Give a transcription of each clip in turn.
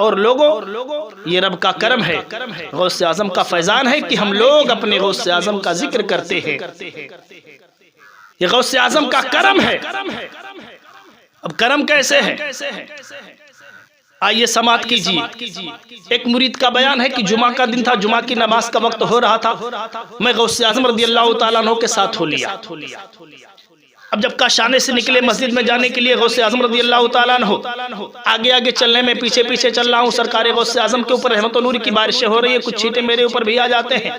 اور لوگوں یہ رب کا کرم ہے، غوث اعظم کا فیضان ہے کہ ہم لوگ اپنے غوث اعظم کا ذکر کرتے ہیں۔ یہ غوث اعظم کا کرم ہے۔ اب کرم کیسے ہے؟ آئیے سماعت کیجیے۔ ایک مرید کا بیان ہے کہ جمعہ کا دن تھا، جمعہ کی نماز کا وقت ہو رہا تھا، میں غوث اعظم رضی اللہ تعالیٰ عنہ کے ساتھ ہو لیا۔ اب جب کاشانے سے نکلے مسجد میں جانے کے لیے، غوث اعظم رضی اللہ تعالیٰ عنہ آگے آگے چلنے میں پیچھے پیچھے چل رہا ہوں۔ سرکار غوث اعظم کے اوپر رحمت و نور کی بارشیں ہو رہی ہے، کچھ چھینٹے میرے اوپر بھی آ جاتے ہیں،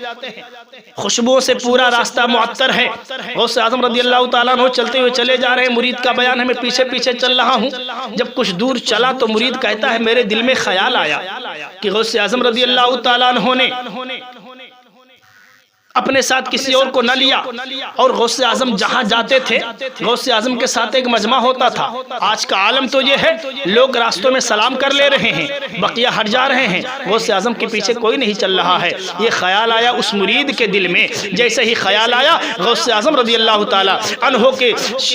خوشبوؤں سے پورا راستہ معطر ہے۔ غوث اعظم رضی اللہ تعالیٰ عنہ چلتے ہوئے چلے جا رہے ہیں، مرید کا بیان ہے میں پیچھے پیچھے چل رہا ہوں۔ جب کچھ دور چلا تو مرید کہتا ہے میرے دل میں خیال آیا کہ غوث اعظم رضی اللہ تعالیٰ عنہ نے اپنے ساتھ کسی اور کو نہ لیا، اور غوث اعظم جہاں جاتے تھے غوث اعظم کے ساتھ ایک مجمع ہوتا تھا۔ آج کا عالم تو یہ ہے لوگ راستوں میں سلام کر لے رہے ہیں، بقیہ ہٹ جا رہے ہیں، غوث اعظم کے پیچھے کوئی نہیں چل رہا ہے۔ یہ خیال آیا اس مرید کے دل میں۔ جیسے ہی خیال آیا، غوث اعظم رضی اللہ تعالیٰ عنہ کے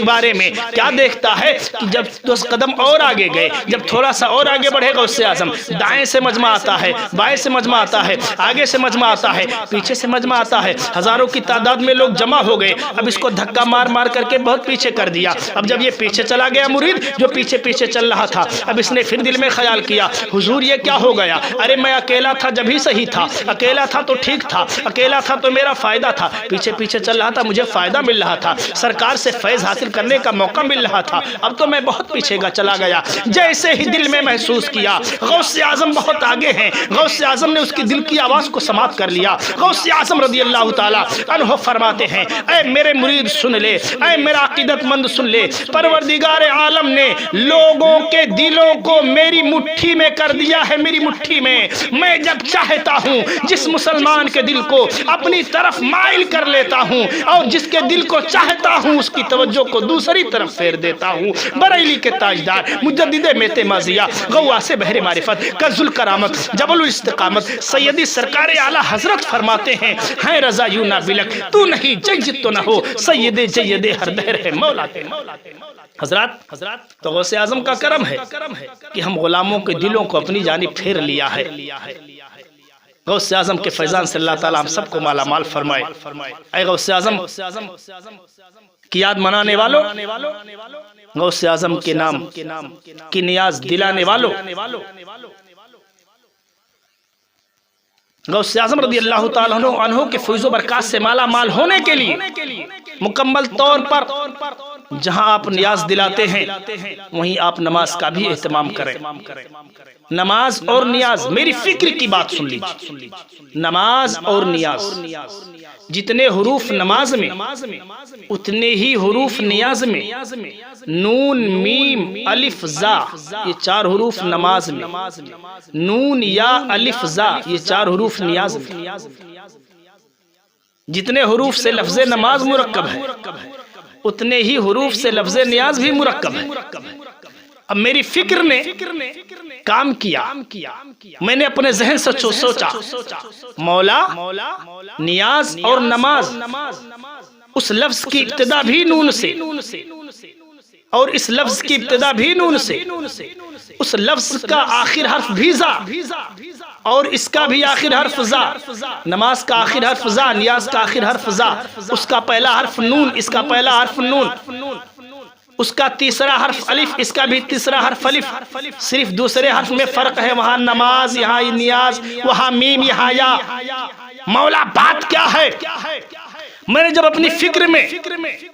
بارے میں کیا دیکھتا ہے کہ جب 10 قدم اور آگے گئے، جب تھوڑا سا اور آگے بڑھے غوث اعظم، دائیں سے مجمع آتا ہے، بائیں سے مجمع آتا ہے، آگے سے مجمع آتا ہے، پیچھے سے مجمع آتا ہے، ہزاروں کی تعداد میں لوگ جمع ہو گئے۔ اب اس کو دھکا مار مار کر کے بہت پیچھے کر دیا۔ اب جب یہ پیچھے چلا گیا مرید جو پیچھے پیچھے چل رہا تھا، اب اس نے پھر دل میں خیال کیا حضور یہ کیا ہو گیا؟ ارے میں اکیلا تھا جب ہی صحیح تھا، اکیلا تھا تو ٹھیک تھا، اکیلا تھا تو میرا فائدہ تھا، پیچھے پیچھے چل رہا تھا مجھے فائدہ مل رہا تھا، سرکار سے فیض حاصل کرنے کا موقع مل رہا تھا، اب تو میں بہت پیچھے چلا گیا۔ جیسے ہی دل میں محسوس کیا غوث اعظم بہت آگے ہیں، غوث اعظم نے اس کی دل کی آواز کو سماعت کر لیا۔ غوث اعظم رضی اللہ تعالیٰ عنہ فرماتے ہیں اے میرے مرید سن لے، اے میرا عقیدت مند سن لے، پروردگار عالم نے لوگوں کے دلوں کو میری مٹھی میں کر دیا ہے، میری مٹھی میں۔ میں جب چاہتا ہوں جس مسلمان کے دل کو اپنی طرف مائل کر لیتا ہوں، اور جس کے دل کو چاہتا ہوں اس کی توجہ کو دوسری طرف پھیر دیتا ہوں۔ بریلی کے تاجدار مجدد میت ماضیہ غواص بحر معرفت کنز الکرامت جبل الاستقامت سیدی سرکار اعلیٰ حضرت فرماتے ہیں ہے رضا یوں نہ بلک تو نہیں جید تو نہ ہو، سید جید ہر دہر ہے مولا تیرا۔ حضرات تو غوث اعظم کا کرم ہے کہ ہم غلاموں کے دلوں کو اپنی جانب پھیر لیا ہے۔ غوث اعظم کے فیضان سے اللہ تعالیٰ ہم سب کو مالا مال فرمائے۔ اے غوث اعظم کی یاد منانے والوں، غوث اعظم کے نام کی نیاز دلانے والوں، غوث اعظم رضی اللہ تعالیٰ عنہ کے فیض و برکات سے مالا مال ہونے کے لیے مکمل طور پر جہاں آپ نیاز دلاتے ہیں وہیں آپ نماز کا بھی اہتمام کریں۔ نماز اور نیاز، میری فکر کی بات سن لیجیے، نماز اور نیاز، جتنے حروف نماز میں اتنے ہی حروف نیاز میں، نون میم الف زا یہ 4 حروف نماز میں، نون یا الف زا یہ 4 حروف نیاز میں۔ جتنے حروف سے لفظ نماز مرکب ہے اتنے ہی حروف سے لفظ نیاز بھی مرکب ہے۔ اب میری فکر نے کام کیا، میں نے اپنے ذہن سے سوچا مولا نیاز اور نماز، اس لفظ کی ابتدا بھی نون سے اور اس لفظ کی ابتدا بھی نون سے، اس لفظ کا آخر حرف بھی زا اور اس کا بھی آخر حرف زا، نماز کا آخر حرف زا، نیاز کا آخر حرف زا، اس کا پہلا حرف نون، اس کا پہلا حرف نون، اس کا تیسرا حرف الف، اس کا بھی تیسرا حرف الف، صرف دوسرے حرف میں فرق ہے، وہاں نماز یہاں نیاز، وہاں میم یہاں یا۔ مولا بات کیا ہے؟ میں نے جب اپنی فکر میں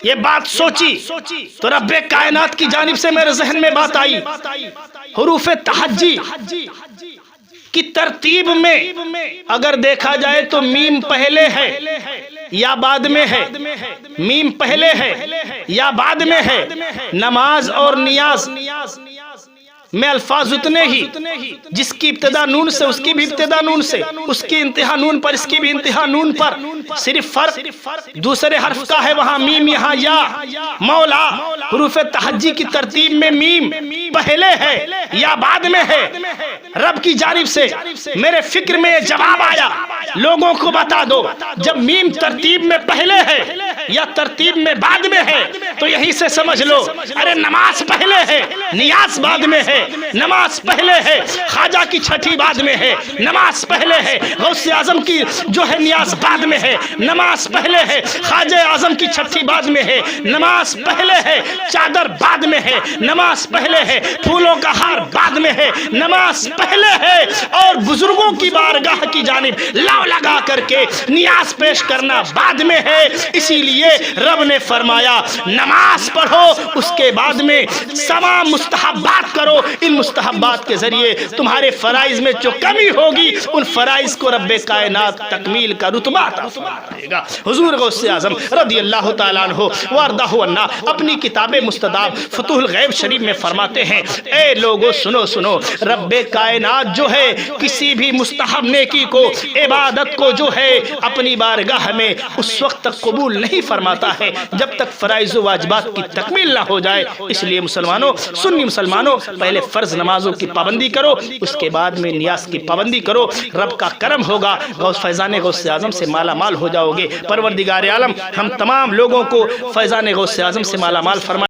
یہ بات سوچی تو رب کائنات کی جانب سے میرے ذہن میں بات آئی، حروف تہجی کی ترتیب میں اگر دیکھا جائے تو میم پہلے ہے یا بعد میں ہے، میم پہلے ہے یا بعد میں ہے، نماز اور نیاز میں الفاظ اتنے ہی، جس کی ابتدا نون سے اس کی بھی ابتدا نون سے، اس کی انتہا نون پر اس کی بھی انتہا نون پر، صرف فرق دوسرے حرف کا ہے، وہاں میم یہاں یا۔ مولا حروف تہجی کی ترتیب میں میم پہلے ہے یا بعد میں ہے؟ رب کی جانب سے میرے فکر میں یہ جواب آیا، لوگوں کو بتا دو جب میم ترتیب میں پہلے ہے یا ترتیب میں بعد میں ہے تو یہیں سے سمجھ لو، ارے نماز پہلے ہے، نیاز بعد میں ہے، نماز پہلے ہے، خواجہ کی چھٹی بعد میں ہے، نماز پہلے ہے، غوث اعظم کی جو ہے نیاز بعد میں ہے، نماز پہلے ہے، خواجہ اعظم کی چھٹی بعد میں ہے، نماز پہلے ہے، چادر بعد میں ہے، نماز پہلے ہے، پھولوں کا ہار بعد میں ہے، نماز پہلے ہے، اور بزرگوں کی بارگاہ کی جانب لاؤ لگا کر کے نیاز پیش کرنا بعد میں ہے۔ اسی لیے رب نے فرمایا نماز پڑھو، اس کے بعد میں تمام مستحبات کرو، ان مستحبات کے ذریعے تمہارے فرائض میں جو کمی ہوگی ان فرائض کو رب کائنات تکمیل کا رتبہ عطا فرمائے گا۔ حضور غوث اعظم رضی اللہ تعالیٰ عنہ وارضہ عنہ اپنی کتاب مستداب فتوح الغیب شریف میں فرماتے ہیں، اے لوگو سنو سنو، رب کائنات جو ہے کسی بھی مستحب نیکی کو، عبادت کو جو ہے اپنی بارگاہ میں اس وقت تک قبول نہیں فرماتا ہے جب تک فرائض و واجبات کی تکمیل نہ ہو جائے۔ اس لیے مسلمانوں، سنی مسلمانوں، پہلے فرض نمازوں کی پابندی کرو، اس کے بعد میں نیاز کی پابندی کرو، رب کا کرم ہوگا، فیضان غوث اعظم سے مالا مال ہو جاؤ گے۔ پروردگار عالم ہم تمام لوگوں کو فیضان غوث اعظم سے مالا مال فرمائے۔